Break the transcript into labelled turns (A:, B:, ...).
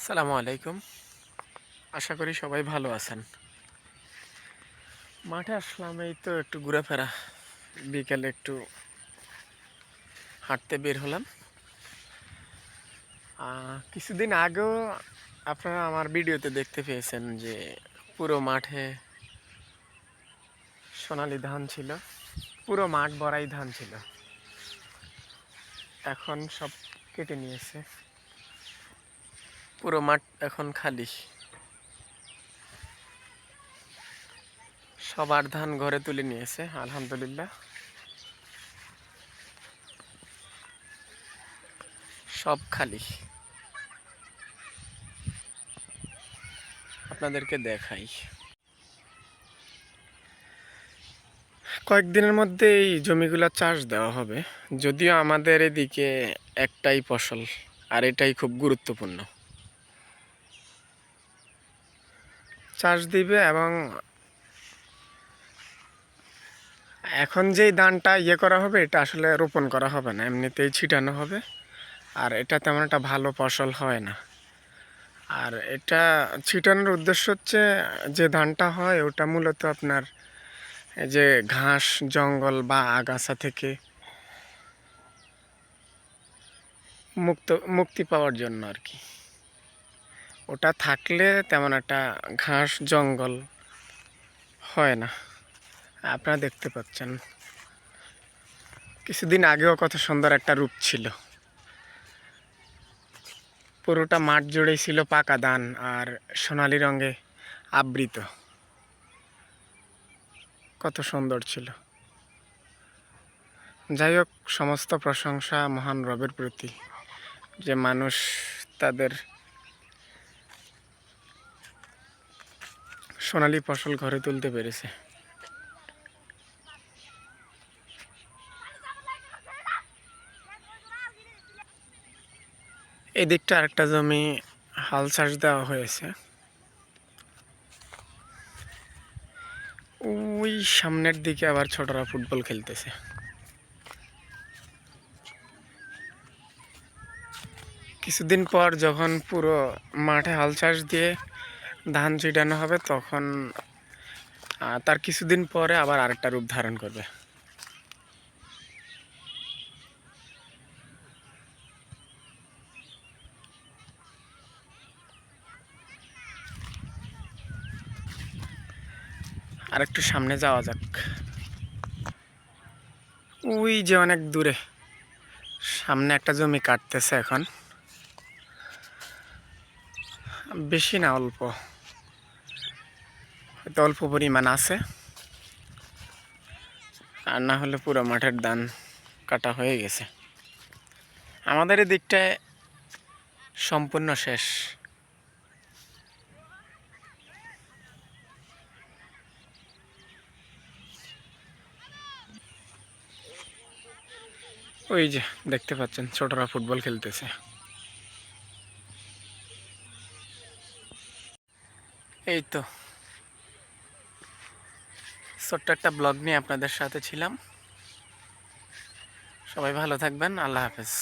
A: আসসালামু আলাইকুম। আশা করি সবাই ভালো আছেন। মাঠে আসলাম, এই তো একটু ঘোরাফেরা, বিকেলে একটু হাঁটতে বের হলাম। কিছুদিন আগেও আপনারা আমার ভিডিওতে দেখতে পেয়েছেন যে পুরো মাঠে সোনালি ধান ছিল, পুরো মাঠ ভরাই ধান ছিল। এখন সব কেটে নিয়েছে, পুরো মাঠ এখন খালি। সবার ধান ঘরে তুলে নিয়েছে, আলহামদুলিল্লাহ। সব খালি। আপনাদেরকে দেখাই, কয়েকদিনের মধ্যে এই জমিগুলো চাষ দেওয়া হবে। যদিও আমাদের এদিকে একটাই ফসল, আর এটাই খুব গুরুত্বপূর্ণ। চাষ দিবে, এবং এখন যেই ধানটা করা হবে, এটা আসলে রোপণ করা হবে না, এমনিতেই ছিটানো হবে। আর এটা তেমন একটা ভালো ফসল হয় না। আর এটা ছিটানোর উদ্দেশ্য হচ্ছে, যে ধানটা হয় ওটা মূলত আপনার এই যে ঘাস জঙ্গল বা আগাছা থেকে মুক্তি পাওয়ার জন্য আর কি। ওটা থাকলে তেমন একটা ঘাস জঙ্গল হয় না। আপনারা দেখতে পাচ্ছেন, কিছুদিন আগেও কত সুন্দর একটা রূপ ছিল। পুরোটা মাঠ জুড়েই ছিল পাকা ধান আর সোনালি রঙে আবৃত। কত সুন্দর ছিল। যাই হোক, সমস্ত প্রশংসা মহান রবের প্রতি, যে মানুষ তাদের সোনালি ফসল ঘরে তুলতে পেরেছে। এই দিকটা আরেকটা জমি হাল চাষ দেওয়া হয়েছে। ওই সামনের দিকে আবার ছোটরা ফুটবল খেলতেছে। কিছুদিন পর যখন পুরো মাঠে হাল চাষ দিয়ে ধান ছিটানো হবে, তখন তার কিছুদিন পরে আবার আরেকটা রূপ ধারণ করবে। আর একটু সামনে যাওয়া যাক। ওই যে অনেক দূরে সামনে একটা জমি কাটতেছে এখন, বেশি না, অল্প, হয়তো অল্প পরিমাণ আছে। আর না হলে পুরো মাঠের ধান কাটা হয়ে গেছে। আমাদের এই দিকটায় সম্পূর্ণ শেষ। ওই যে দেখতে পাচ্ছেন, ছোটরা ফুটবল খেলতেছে। এই তো ছোট্ট একটা ব্লগ নিয়ে আপনাদের সাথে ছিলাম। সবাই ভালো থাকবেন, আল্লাহ হাফেজ।